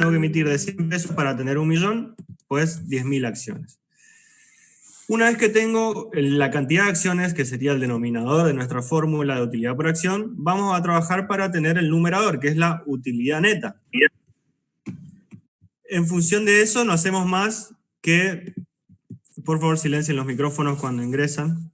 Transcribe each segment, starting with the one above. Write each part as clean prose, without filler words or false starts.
tengo que emitir de 100 pesos para tener 1.000.000, pues 10.000 acciones. Una vez que tengo la cantidad de acciones, que sería el denominador de nuestra fórmula de utilidad por acción, vamos a trabajar para tener el numerador, que es la utilidad neta. En función de eso, no hacemos más que, por favor silencien los micrófonos cuando ingresan,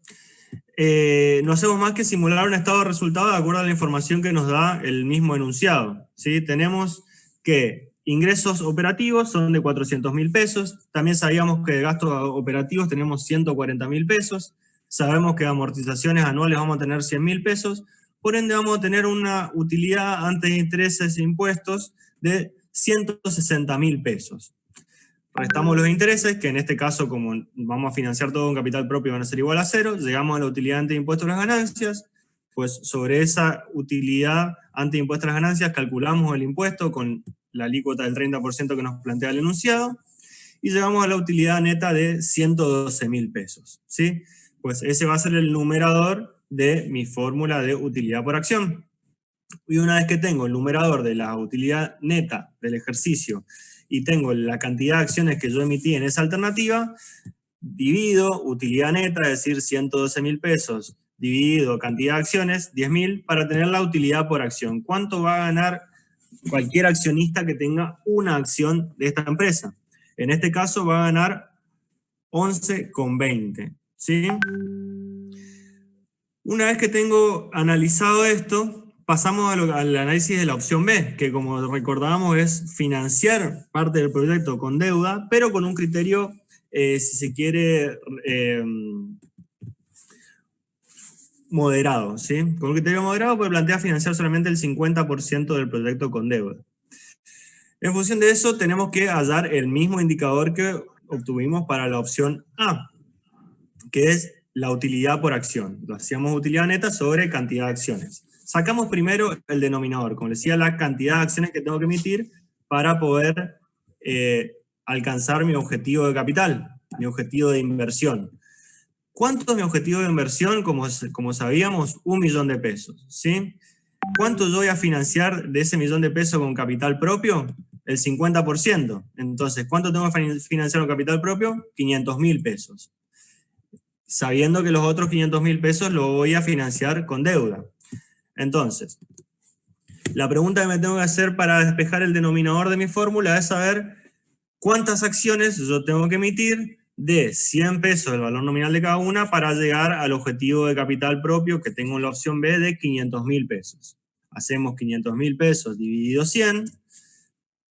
no hacemos más que simular un estado de resultado de acuerdo a la información que nos da el mismo enunciado, ¿sí? Tenemos que ingresos operativos son de 400.000 pesos, también sabíamos que de gastos operativos tenemos 140.000 pesos, sabemos que de amortizaciones anuales vamos a tener 100.000 pesos, por ende vamos a tener una utilidad antes de intereses e impuestos de 160.000 pesos. Restamos los intereses, que en este caso, como vamos a financiar todo con capital propio, van a ser igual a 0, llegamos a la utilidad ante impuestos a las ganancias, pues sobre esa utilidad ante impuestos a las ganancias calculamos el impuesto con la alícuota del 30% que nos plantea el enunciado, y llegamos a la utilidad neta de 112.000 pesos, ¿sí? Pues ese va a ser el numerador de mi fórmula de utilidad por acción. Y una vez que tengo el numerador de la utilidad neta del ejercicio y tengo la cantidad de acciones que yo emití en esa alternativa, divido utilidad neta, es decir, 112.000 pesos, dividido cantidad de acciones, 10.000, para tener la utilidad por acción. ¿Cuánto va a ganar cualquier accionista que tenga una acción de esta empresa? En este caso va a ganar 11,20, ¿sí? Una vez que tengo analizado esto, pasamos al análisis de la opción B, que como recordábamos es financiar parte del proyecto con deuda, pero con un criterio, si se quiere, moderado, ¿sí? Con un criterio moderado porque plantea financiar solamente el 50% del proyecto con deuda. En función de eso tenemos que hallar el mismo indicador que obtuvimos para la opción A, que es la utilidad por acción. Lo hacíamos utilidad neta sobre cantidad de acciones. Sacamos primero el denominador, como les decía, la cantidad de acciones que tengo que emitir para poder alcanzar mi objetivo de capital, mi objetivo de inversión. ¿Cuánto es mi objetivo de inversión? Como sabíamos, 1.000.000 de pesos, ¿sí? ¿Cuánto yo voy a financiar de ese 1.000.000 de pesos con capital propio? El 50%. Entonces, ¿cuánto tengo que financiar con capital propio? 500.000 pesos. Sabiendo que los otros 500.000 pesos los voy a financiar con deuda. Entonces, la pregunta que me tengo que hacer para despejar el denominador de mi fórmula es saber cuántas acciones yo tengo que emitir de 100 pesos el valor nominal de cada una para llegar al objetivo de capital propio que tengo en la opción B de 500.000 pesos. Hacemos 500.000 pesos dividido 100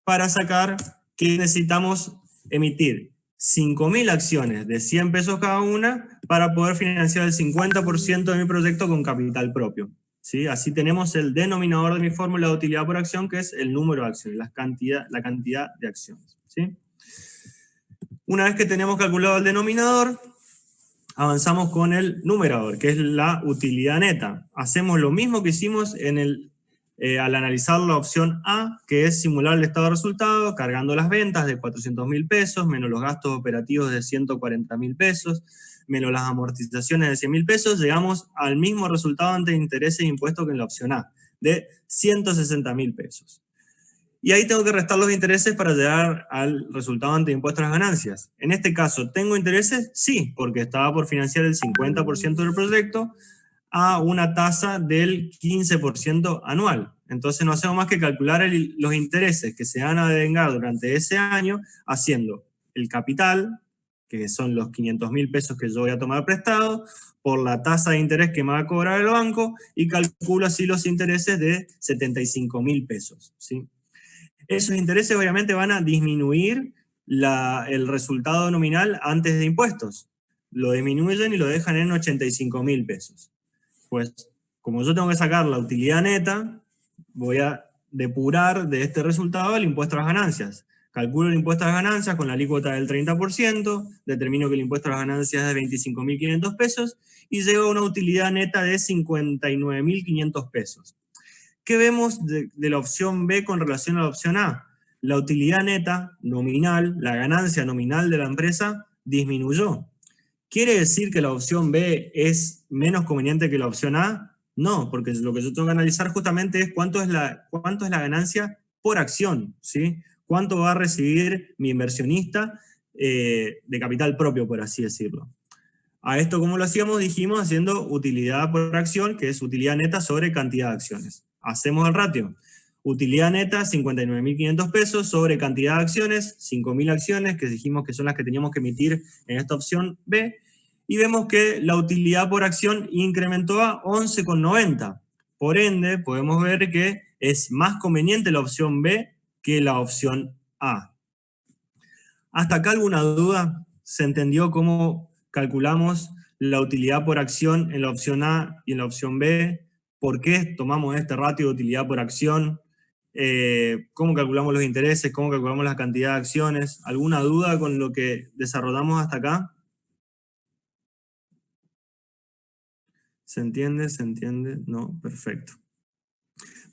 para sacar que necesitamos emitir 5.000 acciones de 100 pesos cada una para poder financiar el 50% de mi proyecto con capital propio, ¿sí? Así tenemos el denominador de mi fórmula de utilidad por acción, que es el número de acciones, la cantidad de acciones, ¿sí? Una vez que tenemos calculado el denominador, avanzamos con el numerador, que es la utilidad neta. Hacemos lo mismo que hicimos al analizar la opción A, que es simular el estado de resultado, cargando las ventas de 400.000 pesos, menos los gastos operativos de 140.000 pesos, menos las amortizaciones de 100.000 pesos, llegamos al mismo resultado ante intereses e impuestos que en la opción A, de 160.000 pesos. Y ahí tengo que restar los intereses para llegar al resultado ante impuestos a las ganancias. En este caso, ¿tengo intereses? Sí, porque estaba por financiar el 50% del proyecto a una tasa del 15% anual. Entonces no hacemos más que calcular los intereses que se van a devengar durante ese año haciendo el capital, que son los 500.000 pesos que yo voy a tomar prestado, por la tasa de interés que me va a cobrar el banco, y calculo así los intereses de 75.000 pesos, ¿sí? Esos intereses obviamente van a disminuir el resultado nominal antes de impuestos. Lo disminuyen y lo dejan en 85.000 pesos. Pues como yo tengo que sacar la utilidad neta, voy a depurar de este resultado el impuesto a las ganancias. Calculo el impuesto a las ganancias con la alícuota del 30%, determino que el impuesto a las ganancias es de 25.500 pesos y llego a una utilidad neta de 59.500 pesos. ¿Qué vemos de la opción B con relación a la opción A? La utilidad neta nominal, la ganancia nominal de la empresa, disminuyó. ¿Quiere decir que la opción B es menos conveniente que la opción A? No, porque lo que yo tengo que analizar justamente es cuánto es la ganancia por acción, ¿sí? ¿Cuánto va a recibir mi inversionista de capital propio, por así decirlo? A esto, ¿cómo lo hacíamos? Dijimos haciendo utilidad por acción, que es utilidad neta sobre cantidad de acciones. Hacemos el ratio. Utilidad neta, 59.500 pesos sobre cantidad de acciones, 5.000 acciones, que dijimos que son las que teníamos que emitir en esta opción B, y vemos que la utilidad por acción incrementó a 11,90. Por ende, podemos ver que es más conveniente la opción B que la opción A. ¿Hasta acá alguna duda? ¿Se entendió cómo calculamos la utilidad por acción en la opción A y en la opción B? ¿Por qué tomamos este ratio de utilidad por acción? ¿Cómo calculamos los intereses? ¿Cómo calculamos la cantidad de acciones? ¿Alguna duda con lo que desarrollamos hasta acá? ¿Se entiende? ¿Se entiende? No, perfecto.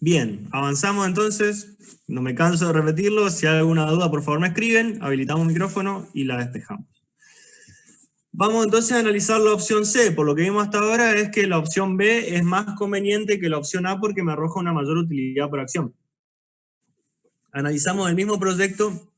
Bien, avanzamos entonces. No me canso de repetirlo. Si hay alguna duda, por favor me escriben. Habilitamos el micrófono y la despejamos. Vamos entonces a analizar la opción C. Por lo que vimos hasta ahora es que la opción B es más conveniente que la opción A porque me arroja una mayor utilidad por acción. Analizamos el mismo proyecto,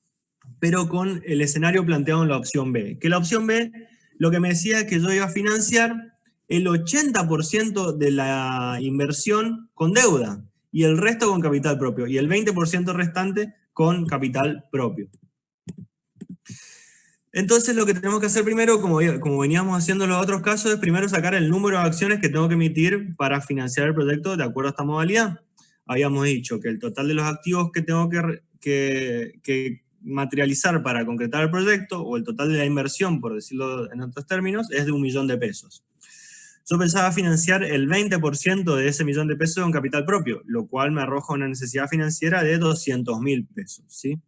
pero con el escenario planteado en la opción B. Que la opción B lo que me decía es que yo iba a financiar el 80% de la inversión con deuda y el resto con capital propio y el 20% restante con capital propio. Entonces lo que tenemos que hacer primero, como veníamos haciendo en los otros casos, es primero sacar el número de acciones que tengo que emitir para financiar el proyecto de acuerdo a esta modalidad. Habíamos dicho que el total de los activos que tengo que materializar para concretar el proyecto, o el total de la inversión, por decirlo en otros términos, es de 1.000.000 de pesos. Yo pensaba financiar el 20% de ese 1.000.000 de pesos con capital propio, lo cual me arroja una necesidad financiera de 200.000 pesos, ¿sí?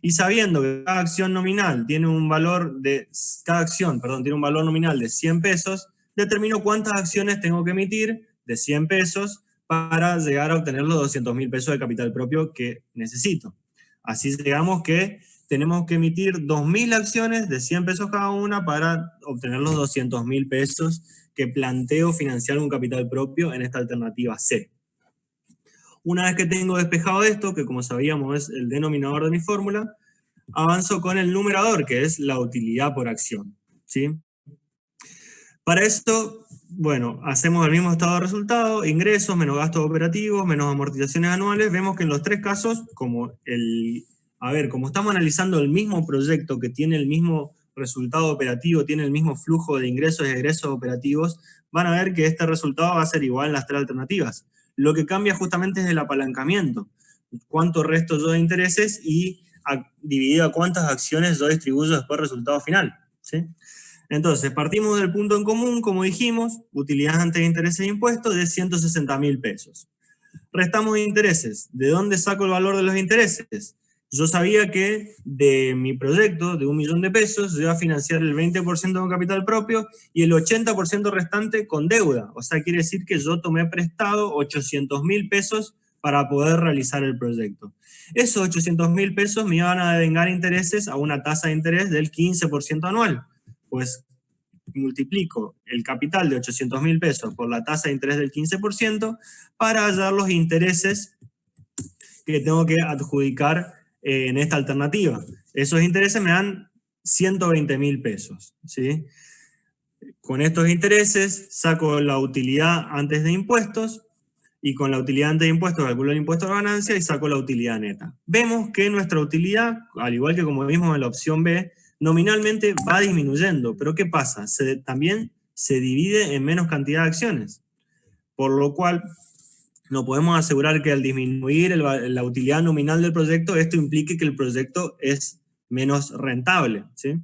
Y sabiendo que cada acción nominal tiene un valor de, tiene un valor nominal de 100 pesos, determino cuántas acciones tengo que emitir de 100 pesos para llegar a obtener los 200.000 pesos de capital propio que necesito. Así llegamos que tenemos que emitir 2.000 acciones de 100 pesos cada una para obtener los 200.000 pesos que planteo financiar un capital propio en esta alternativa C. Una vez que tengo despejado esto, que como sabíamos es el denominador de mi fórmula, avanzo con el numerador, que es la utilidad por acción, ¿sí? Para esto, bueno, hacemos el mismo estado de resultado, ingresos menos gastos operativos, menos amortizaciones anuales. Vemos que en los tres casos, como estamos analizando el mismo proyecto que tiene el mismo resultado operativo, tiene el mismo flujo de ingresos y egresos operativos, van a ver que este resultado va a ser igual en las tres alternativas. Lo que cambia justamente es el apalancamiento. Cuánto resto yo de intereses y dividido a cuántas acciones yo distribuyo después del resultado final, ¿sí? Entonces, partimos del punto en común, como dijimos, utilidad antes de intereses e impuestos de 160.000 pesos. Restamos intereses. ¿De dónde saco el valor de los intereses? Yo sabía que de mi proyecto de 1.000.000 de pesos, yo iba a financiar el 20% con capital propio y el 80% restante con deuda. O sea, quiere decir que yo tomé prestado 800.000 pesos para poder realizar el proyecto. Esos 800.000 pesos me iban a devengar intereses a una tasa de interés del 15% anual. Pues multiplico el capital de 800.000 pesos por la tasa de interés del 15% para hallar los intereses que tengo que adjudicar en esta alternativa. Esos intereses me dan 120.000 pesos, ¿sí? Con estos intereses saco la utilidad antes de impuestos y con la utilidad antes de impuestos calculo el impuesto de ganancia y saco la utilidad neta. Vemos que nuestra utilidad, al igual que como vimos en la opción B, nominalmente va disminuyendo. Pero ¿qué pasa? También se divide en menos cantidad de acciones. Por lo cual, no podemos asegurar que al disminuir la utilidad nominal del proyecto, esto implique que el proyecto es menos rentable, ¿sí?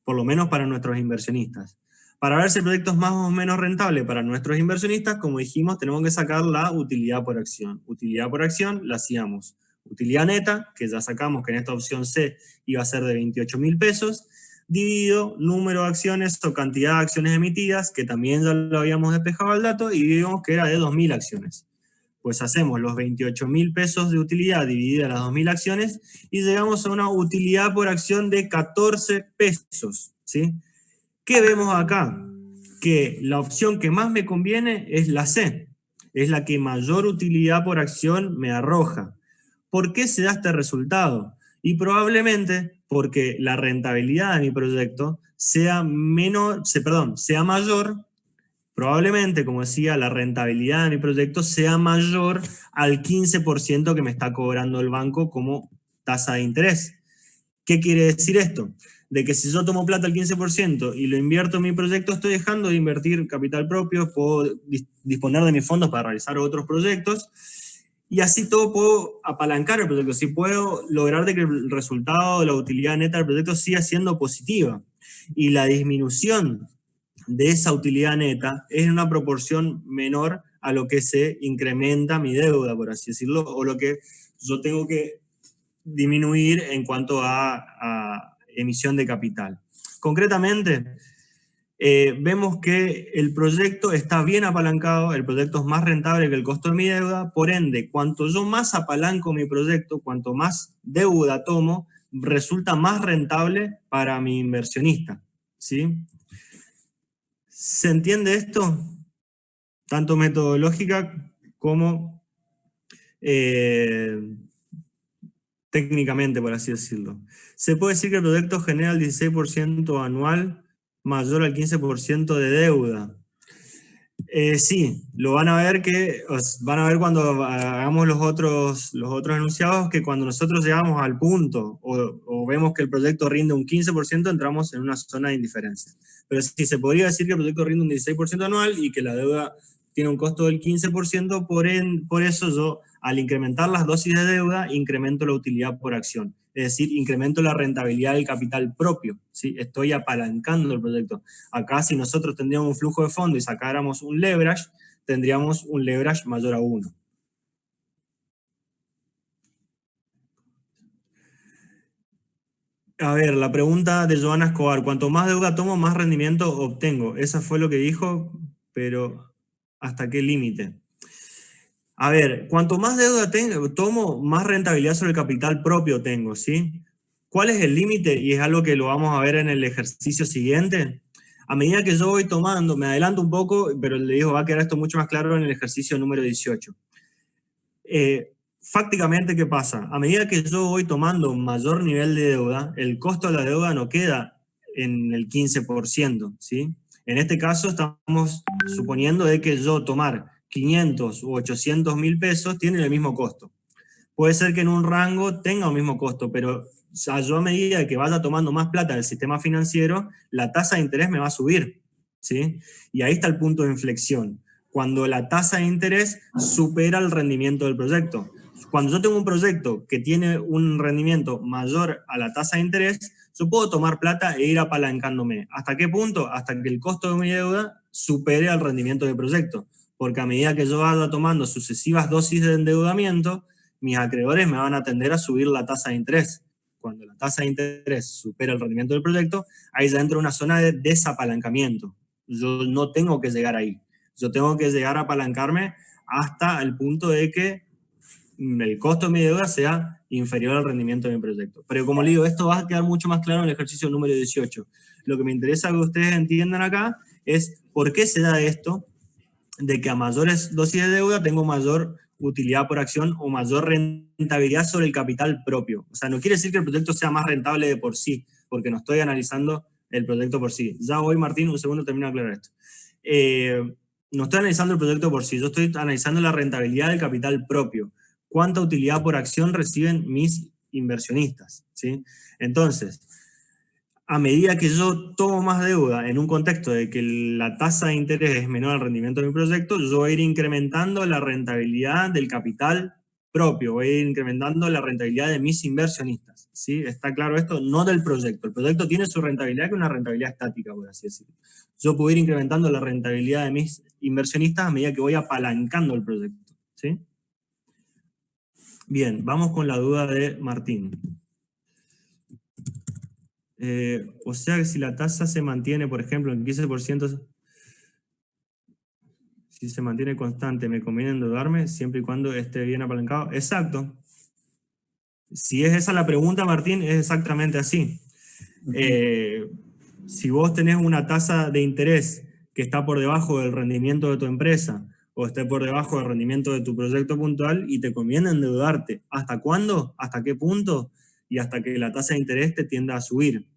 Por lo menos para nuestros inversionistas. Para ver si el proyecto es más o menos rentable para nuestros inversionistas, como dijimos, tenemos que sacar la utilidad por acción. Utilidad por acción la hacíamos. Utilidad neta, que ya sacamos que en esta opción C iba a ser de 28.000 pesos, dividido número de acciones o cantidad de acciones emitidas, que también ya lo habíamos despejado al dato, y vimos que era de 2.000 acciones. Pues hacemos los 28.000 pesos de utilidad dividida a las 2.000 acciones y llegamos a una utilidad por acción de 14 pesos, ¿sí? ¿Qué vemos acá? Que la opción que más me conviene es la C, es la que mayor utilidad por acción me arroja. ¿Por qué se da este resultado? Y probablemente porque la rentabilidad de mi proyecto sea sea mayor, probablemente, como decía, la rentabilidad de mi proyecto sea mayor al 15% que me está cobrando el banco como tasa de interés. ¿Qué quiere decir esto? De que si yo tomo plata al 15% y lo invierto en mi proyecto, estoy dejando de invertir capital propio, puedo disponer de mis fondos para realizar otros proyectos, y así todo puedo apalancar el proyecto, si puedo lograr de que el resultado de la utilidad neta del proyecto siga siendo positiva. Y la disminución de esa utilidad neta es en una proporción menor a lo que se incrementa mi deuda, por así decirlo, o lo que yo tengo que disminuir en cuanto a emisión de capital. Concretamente, vemos que el proyecto está bien apalancado, el proyecto es más rentable que el costo de mi deuda, por ende, cuanto yo más apalanco mi proyecto, cuanto más deuda tomo, resulta más rentable para mi inversionista, ¿sí? ¿Se entiende esto? Tanto metodológica como técnicamente, por así decirlo. Se puede decir que el proyecto genera el 16% anual mayor al 15% de deuda. Sí, lo van a ver van a ver cuando hagamos los otros enunciados, que cuando nosotros llegamos al punto o vemos que el proyecto rinde un 15%, entramos en una zona de indiferencia. Pero sí, se podría decir que el proyecto rinde un 16% anual y que la deuda tiene un costo del 15%, por eso yo, al incrementar las dosis de deuda, incremento la utilidad por acción. Es decir, incremento la rentabilidad del capital propio, ¿sí? Estoy apalancando el proyecto. Acá, si nosotros tendríamos un flujo de fondo y sacáramos un leverage, tendríamos un leverage mayor a 1. A ver, la pregunta de Joana Escobar, cuanto más deuda tomo, más rendimiento obtengo. Esa fue lo que dijo, pero ¿hasta qué límite? A ver, cuanto más deuda tomo, más rentabilidad sobre el capital propio tengo, ¿sí? ¿Cuál es el límite? Y es algo que lo vamos a ver en el ejercicio siguiente. A medida que yo voy tomando, me adelanto un poco, pero le digo, va a quedar esto mucho más claro en el ejercicio número 18. Fácticamente, ¿qué pasa? A medida que yo voy tomando mayor nivel de deuda, el costo de la deuda no queda en el 15%, ¿sí? En este caso estamos suponiendo de que yo tomar 500 u 800 mil pesos tiene el mismo costo. Puede ser que en un rango tenga el mismo costo, pero yo a medida que vaya tomando más plata del sistema financiero, la tasa de interés me va a subir, ¿sí? Y ahí está el punto de inflexión, cuando la tasa de interés supera el rendimiento del proyecto. Cuando yo tengo un proyecto que tiene un rendimiento mayor a la tasa de interés, yo puedo tomar plata e ir apalancándome. ¿Hasta qué punto? Hasta que el costo de mi deuda supere al rendimiento del proyecto. Porque a medida que yo vaya tomando sucesivas dosis de endeudamiento, mis acreedores me van a tender a subir la tasa de interés. Cuando la tasa de interés supera el rendimiento del proyecto, ahí ya entra una zona de desapalancamiento. Yo no tengo que llegar ahí. Yo tengo que llegar a apalancarme hasta el punto de que el costo de mi deuda sea inferior al rendimiento de mi proyecto. Pero como le digo, esto va a quedar mucho más claro en el ejercicio número 18. Lo que me interesa que ustedes entiendan acá es por qué se da esto, de que a mayores dosis de deuda tengo mayor utilidad por acción o mayor rentabilidad sobre el capital propio. O sea, no quiere decir que el proyecto sea más rentable de por sí, porque no estoy analizando el proyecto por sí. Ya voy, Martín, un segundo, termino de aclarar esto. No estoy analizando el proyecto por sí, yo estoy analizando la rentabilidad del capital propio. ¿Cuánta utilidad por acción reciben mis inversionistas? ¿Sí? Entonces, a medida que yo tomo más deuda en un contexto de que la tasa de interés es menor al rendimiento de mi proyecto, yo voy a ir incrementando la rentabilidad del capital propio, voy a ir incrementando la rentabilidad de mis inversionistas. ¿Sí? ¿Está claro esto? No del proyecto. El proyecto tiene su rentabilidad, que es una rentabilidad estática, por así decirlo. Yo puedo ir incrementando la rentabilidad de mis inversionistas a medida que voy apalancando el proyecto. ¿Sí? Bien, vamos con la duda de Martín. O sea que si la tasa se mantiene, por ejemplo, en 15%, si se mantiene constante, me conviene endeudarme siempre y cuando esté bien apalancado. Exacto. Si es esa la pregunta, Martín, es exactamente así. Si vos tenés una tasa de interés que está por debajo del rendimiento de tu empresa o esté por debajo del rendimiento de tu proyecto puntual y te conviene endeudarte, ¿hasta cuándo? ¿Hasta qué punto? y hasta que la tasa de interés te tienda a subir.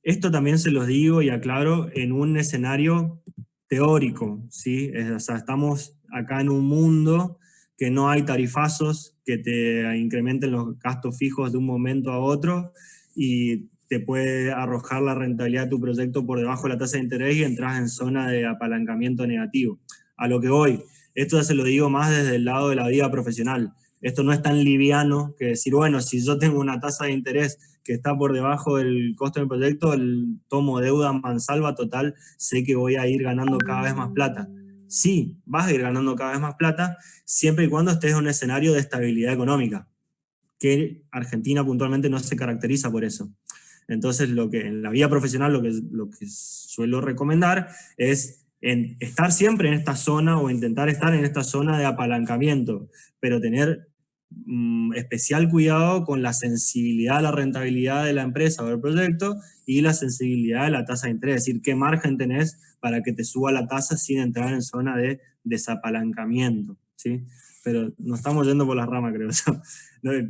Esto también se los digo y aclaro en un escenario teórico, ¿sí? O sea, estamos acá en un mundo que no hay tarifazos que te incrementen los gastos fijos de un momento a otro y te puede arrojar la rentabilidad de tu proyecto por debajo de la tasa de interés y entras en zona de apalancamiento negativo. A lo que voy, esto ya se lo digo más desde el lado de la vida profesional. Esto no es tan liviano que decir, bueno, si yo tengo una tasa de interés que está por debajo del costo del proyecto, tomo deuda mansalva total, sé que voy a ir ganando cada vez más plata. Sí, vas a ir ganando cada vez más plata, siempre y cuando estés en un escenario de estabilidad económica, que Argentina puntualmente no se caracteriza por eso. Entonces, en la vida profesional lo que suelo recomendar es estar siempre en esta zona o intentar estar en esta zona de apalancamiento, pero tener especial cuidado con la sensibilidad a la rentabilidad de la empresa o del proyecto y la sensibilidad de la tasa de interés, es decir, qué margen tenés para que te suba la tasa sin entrar en zona de desapalancamiento, ¿sí? Pero nos estamos yendo por las ramas, creo yo.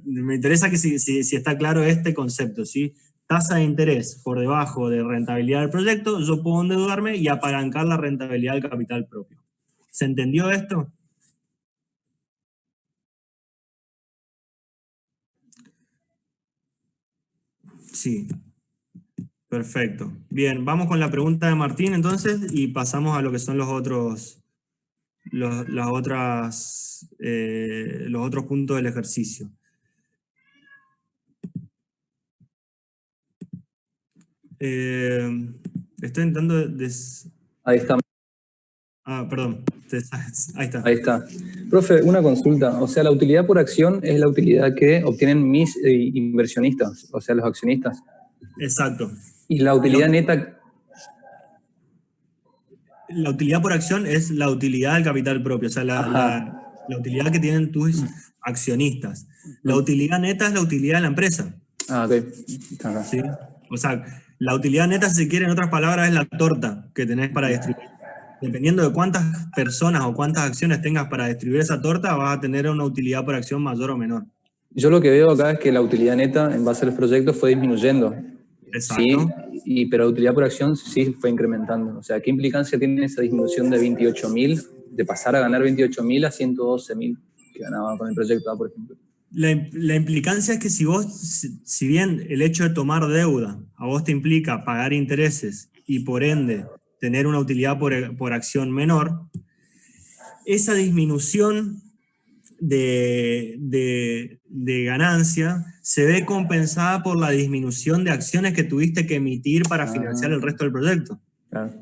Me interesa que si está claro este concepto, ¿sí? Tasa de interés por debajo de rentabilidad del proyecto, yo puedo endeudarme y apalancar la rentabilidad del capital propio. ¿Se entendió esto? Sí, perfecto. Bien, vamos con la pregunta de Martín entonces y pasamos a lo que son los otros puntos del ejercicio. Estoy intentando... Ahí está. Ah, perdón. Ahí está. Ahí está. Profe, una consulta. O sea, la utilidad por acción es la utilidad que obtienen mis inversionistas, o sea, los accionistas. Exacto. Y la utilidad neta... La utilidad por acción es la utilidad del capital propio, o sea, la utilidad que tienen tus accionistas. La utilidad neta es la utilidad de la empresa. Ah, ok. Está acá. ¿Sí? O sea, la utilidad neta, si se quiere, en otras palabras, es la torta que tenés para distribuir. Dependiendo de cuántas personas o cuántas acciones tengas para distribuir esa torta, vas a tener una utilidad por acción mayor o menor. Yo lo que veo acá es que la utilidad neta en base a los proyectos fue disminuyendo. Exacto. Sí, pero la utilidad por acción sí fue incrementando. O sea, ¿qué implicancia tiene esa disminución de 28.000, de pasar a ganar 28.000 a 112.000 que ganaba con el proyecto A, por ejemplo? La implicancia es que si bien el hecho de tomar deuda a vos te implica pagar intereses y por ende tener una utilidad por acción menor, esa disminución de ganancia se ve compensada por la disminución de acciones que tuviste que emitir para financiar el resto del proyecto. Claro.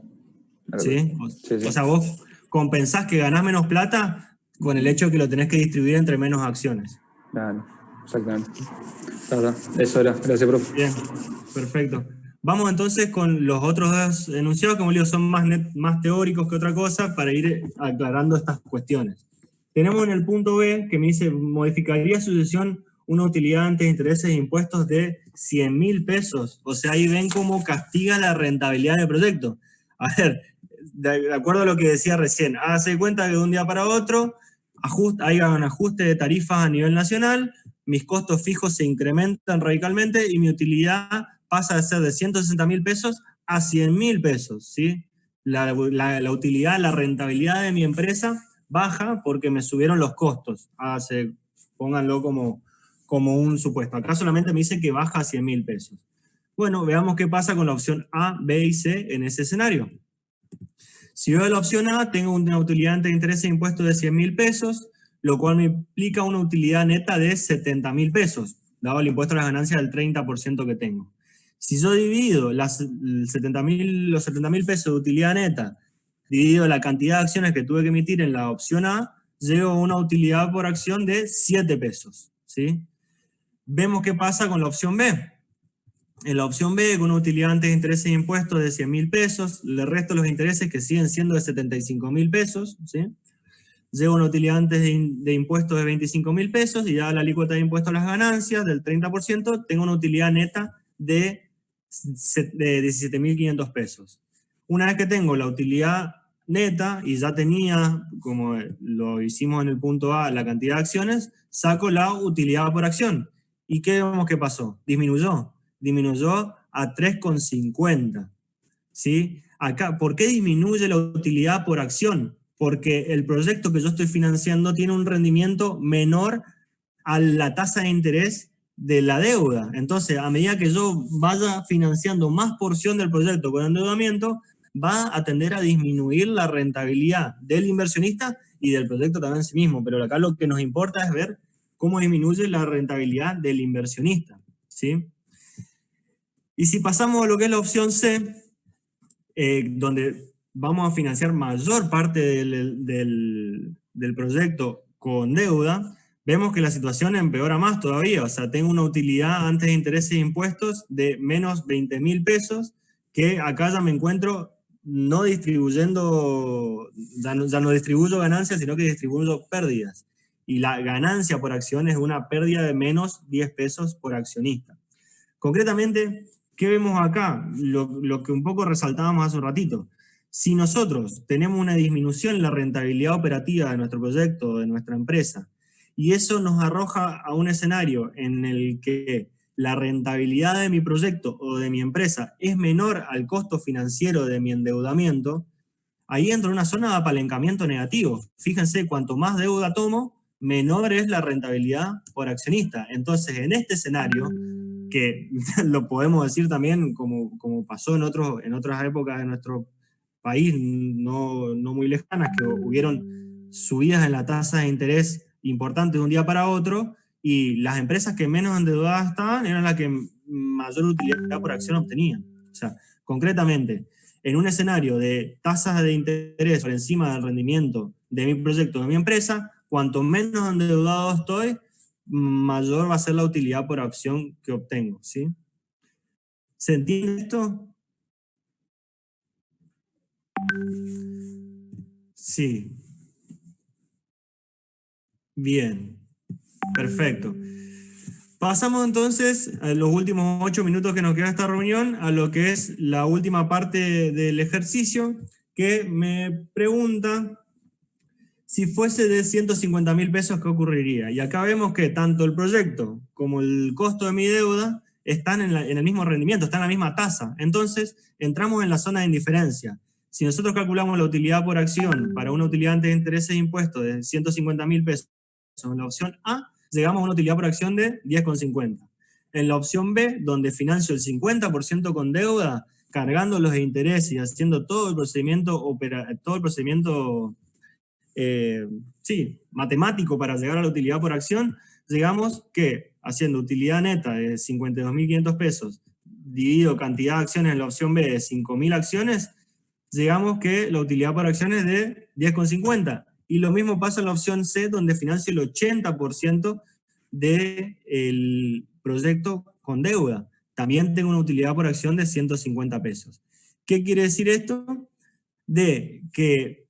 ¿Sí? Sí. O sea, vos compensás que ganás menos plata con el hecho de que lo tenés que distribuir entre menos acciones. Claro, exactamente. Claro, eso era. Gracias, profe. Bien, perfecto. Vamos entonces con los otros dos enunciados, que como digo, son más teóricos que otra cosa, para ir aclarando estas cuestiones. Tenemos en el punto B, que me dice, modificaría sucesión una utilidad antes de intereses e impuestos de 100.000 pesos. O sea, ahí ven cómo castiga la rentabilidad del proyecto. A ver, de acuerdo a lo que decía recién, hágase cuenta que de un día para otro hay un ajuste de tarifas a nivel nacional, mis costos fijos se incrementan radicalmente y mi utilidad pasa de ser de 160.000 pesos a 100.000 pesos, ¿sí? La utilidad, la rentabilidad de mi empresa baja porque me subieron los costos. Pónganlo como un supuesto. Acá solamente me dice que baja a 100.000 pesos. Bueno, veamos qué pasa con la opción A, B y C en ese escenario. Si veo la opción A, tengo una utilidad ante intereses e impuestos de 100.000 pesos, lo cual me implica una utilidad neta de 70.000 pesos, dado el impuesto a las ganancias del 30% que tengo. Si yo divido los 70.000 pesos de utilidad neta, dividido la cantidad de acciones que tuve que emitir en la opción A, llego a una utilidad por acción de 7 pesos. ¿Sí? Vemos qué pasa con la opción B. En la opción B, con una utilidad antes de intereses e impuestos de 100.000 pesos, le resto los intereses que siguen siendo de 75.000 pesos, ¿sí? Llevo una utilidad antes de impuestos de 25.000 pesos y dada la alícuota de impuesto a las ganancias del 30%, tengo una utilidad neta de 17.500 pesos. Una vez que tengo la utilidad neta y ya tenía, como lo hicimos en el punto A, la cantidad de acciones, saco la utilidad por acción. ¿Y qué vemos que pasó? Disminuyó a 3,50. ¿Sí? Acá, ¿por qué disminuye la utilidad por acción? Porque el proyecto que yo estoy financiando tiene un rendimiento menor a la tasa de interés de la deuda. Entonces, a medida que yo vaya financiando más porción del proyecto con endeudamiento, va a tender a disminuir la rentabilidad del inversionista y del proyecto también en sí mismo. Pero acá lo que nos importa es ver cómo disminuye la rentabilidad del inversionista, ¿sí? Y si pasamos a lo que es la opción C, donde vamos a financiar mayor parte del proyecto con deuda, vemos que la situación empeora más todavía. O sea, tengo una utilidad antes de intereses e impuestos de menos 20.000 pesos, que acá ya me encuentro no distribuyendo, ya no distribuyo ganancias, sino que distribuyo pérdidas. Y la ganancia por acción es una pérdida de menos 10 pesos por accionista. Concretamente, ¿qué vemos acá? Lo que un poco resaltábamos hace un ratito. Si nosotros tenemos una disminución en la rentabilidad operativa de nuestro proyecto, de nuestra empresa, y eso nos arroja a un escenario en el que la rentabilidad de mi proyecto o de mi empresa es menor al costo financiero de mi endeudamiento, ahí entra una zona de apalancamiento negativo. Fíjense, cuanto más deuda tomo, menor es la rentabilidad por accionista. Entonces, en este escenario, que lo podemos decir también como pasó en otras épocas de nuestro país, no muy lejanas, que hubieron subidas en la tasa de interés importantes de un día para otro, y las empresas que menos endeudadas estaban eran las que mayor utilidad por acción obtenían. O sea, concretamente, en un escenario de tasas de interés por encima del rendimiento de mi proyecto, de mi empresa, cuanto menos endeudado estoy, mayor va a ser la utilidad por acción que obtengo, ¿sí? ¿Se entiende esto? Sí. Bien. Perfecto. Pasamos entonces a los últimos 8 minutos que nos queda esta reunión a lo que es la última parte del ejercicio, que me pregunta si fuese de 150.000 pesos, ¿qué ocurriría? Y acá vemos que tanto el proyecto como el costo de mi deuda están en el mismo rendimiento, están en la misma tasa. Entonces, entramos en la zona de indiferencia. Si nosotros calculamos la utilidad por acción para una utilidad antes de intereses e impuestos de 150.000 pesos en la opción A, llegamos a una utilidad por acción de 10,50. En la opción B, donde financio el 50% con deuda, cargando los intereses y haciendo todo el procedimiento matemático para llegar a la utilidad por acción, llegamos que haciendo utilidad neta de 52.500 pesos dividido cantidad de acciones en la opción B de 5.000 acciones, llegamos que la utilidad por acción es de 10,50. Y lo mismo pasa en la opción C, donde financio el 80% del proyecto con deuda. También tengo una utilidad por acción de 150 pesos. ¿Qué quiere decir esto? De que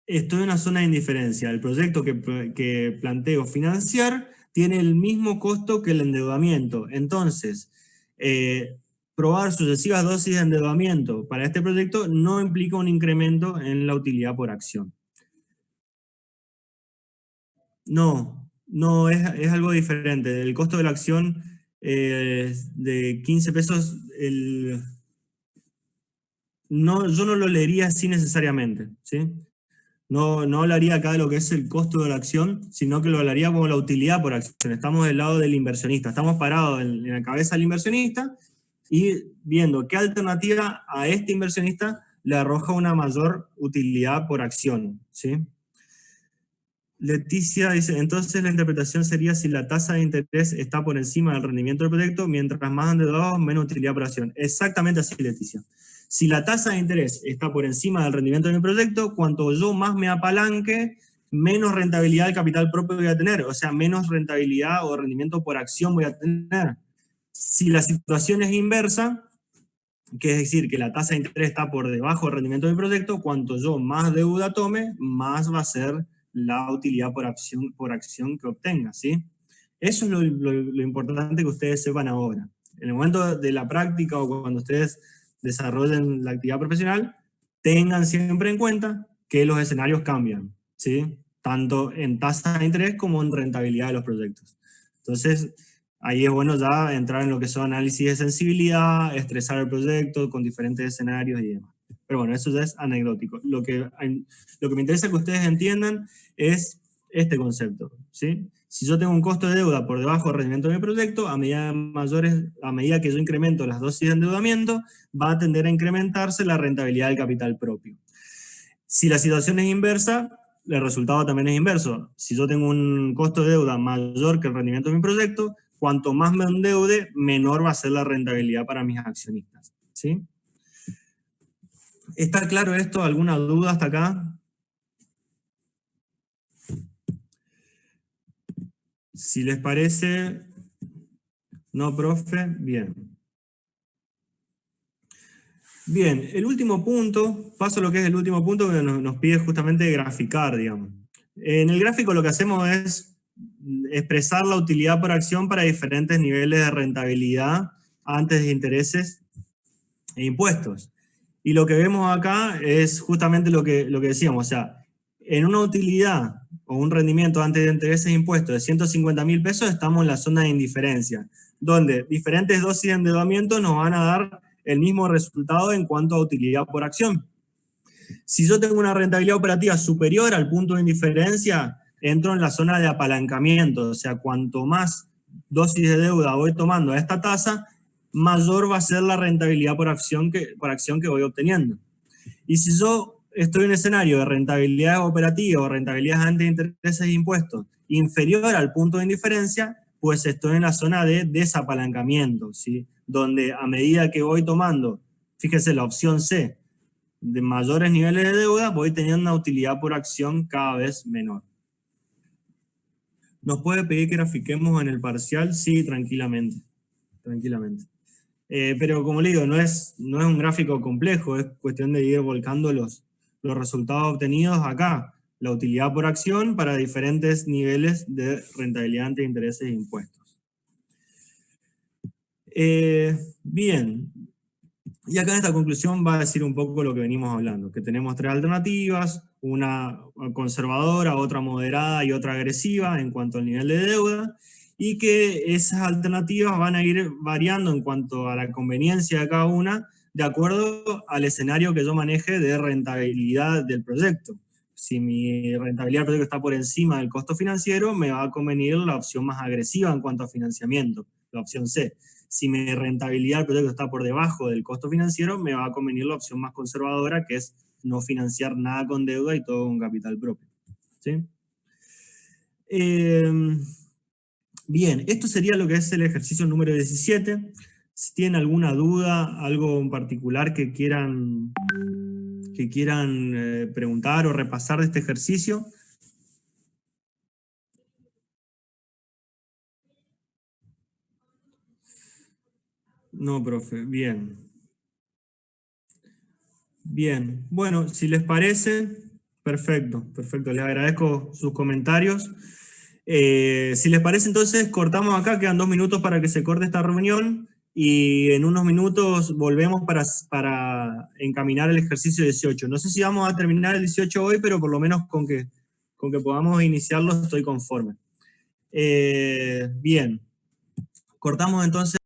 estoy en una zona de indiferencia. El proyecto que planteo financiar tiene el mismo costo que el endeudamiento. Entonces, probar sucesivas dosis de endeudamiento para este proyecto no implica un incremento en la utilidad por acción. No, es algo diferente. El costo de la acción de 15 pesos, yo no lo leería así necesariamente, ¿sí? No hablaría acá de lo que es el costo de la acción, sino que lo hablaría como la utilidad por acción. Estamos del lado del inversionista, estamos parados en la cabeza del inversionista y viendo qué alternativa a este inversionista le arroja una mayor utilidad por acción, ¿sí? Leticia dice, entonces la interpretación sería si la tasa de interés está por encima del rendimiento del proyecto, mientras más endeudados, menos utilidad por acción. Exactamente así, Leticia. Si la tasa de interés está por encima del rendimiento de mi proyecto, cuanto yo más me apalanque, menos rentabilidad del capital propio voy a tener, o sea, menos rentabilidad o rendimiento por acción voy a tener. Si la situación es inversa, que es decir, que la tasa de interés está por debajo del rendimiento del proyecto, cuanto yo más deuda tome, más va a ser la utilidad por acción que obtenga, ¿sí? Eso es lo importante que ustedes sepan ahora. En el momento de la práctica o cuando ustedes desarrollen la actividad profesional, tengan siempre en cuenta que los escenarios cambian, ¿sí? Tanto en tasa de interés como en rentabilidad de los proyectos. Entonces, ahí es bueno ya entrar en lo que son análisis de sensibilidad, estresar el proyecto con diferentes escenarios y demás. Pero bueno, eso ya es anecdótico. Lo que me interesa que ustedes entiendan es este concepto, ¿sí? Si yo tengo un costo de deuda por debajo del rendimiento de mi proyecto, a medida que yo incremento las dosis de endeudamiento, va a tender a incrementarse la rentabilidad del capital propio. Si la situación es inversa, el resultado también es inverso. Si yo tengo un costo de deuda mayor que el rendimiento de mi proyecto, cuanto más me endeude, menor va a ser la rentabilidad para mis accionistas, ¿sí? ¿Está claro esto? ¿Alguna duda hasta acá? Si les parece, no, profe, bien. Bien, el último punto, paso a lo que es el último punto que nos pide justamente graficar, digamos. En el gráfico lo que hacemos es expresar la utilidad por acción para diferentes niveles de rentabilidad antes de intereses e impuestos. Y lo que vemos acá es justamente lo que decíamos, o sea, en una utilidad o un rendimiento antes de intereses e impuestos de 150.000 pesos estamos en la zona de indiferencia, donde diferentes dosis de endeudamiento nos van a dar el mismo resultado en cuanto a utilidad por acción. Si yo tengo una rentabilidad operativa superior al punto de indiferencia, entro en la zona de apalancamiento, o sea, cuanto más dosis de deuda voy tomando a esta tasa, mayor va a ser la rentabilidad por acción que voy obteniendo. Y si yo estoy en un escenario de rentabilidad operativa o rentabilidad antes de intereses e impuestos inferior al punto de indiferencia, pues estoy en la zona de desapalancamiento, ¿sí? Donde a medida que voy tomando, fíjese la opción C, de mayores niveles de deuda, voy teniendo una utilidad por acción cada vez menor. ¿Nos puede pedir que grafiquemos en el parcial? Sí, tranquilamente. Pero como le digo, no es un gráfico complejo, es cuestión de ir volcando los resultados obtenidos acá. La utilidad por acción para diferentes niveles de rentabilidad ante intereses e impuestos. Bien. Y acá en esta conclusión va a decir un poco lo que venimos hablando, que tenemos tres alternativas, una conservadora, otra moderada y otra agresiva en cuanto al nivel de deuda, y que esas alternativas van a ir variando en cuanto a la conveniencia de cada una, de acuerdo al escenario que yo maneje de rentabilidad del proyecto. Si mi rentabilidad del proyecto está por encima del costo financiero, me va a convenir la opción más agresiva en cuanto a financiamiento, la opción C. Si mi rentabilidad del proyecto está por debajo del costo financiero, me va a convenir la opción más conservadora, que es no financiar nada con deuda y todo con capital propio, ¿sí? Bien, esto sería lo que es el ejercicio número 17. Si tienen alguna duda, algo en particular que quieran preguntar o repasar de este ejercicio. No, profe, bien. Bien, bueno, si les parece, perfecto, les agradezco sus comentarios. Si les parece, entonces cortamos acá, quedan 2 minutos para que se corte esta reunión y en unos minutos volvemos para encaminar el ejercicio 18. No sé si vamos a terminar el 18 hoy, pero por lo menos con que podamos iniciarlo estoy conforme. Bien, cortamos entonces.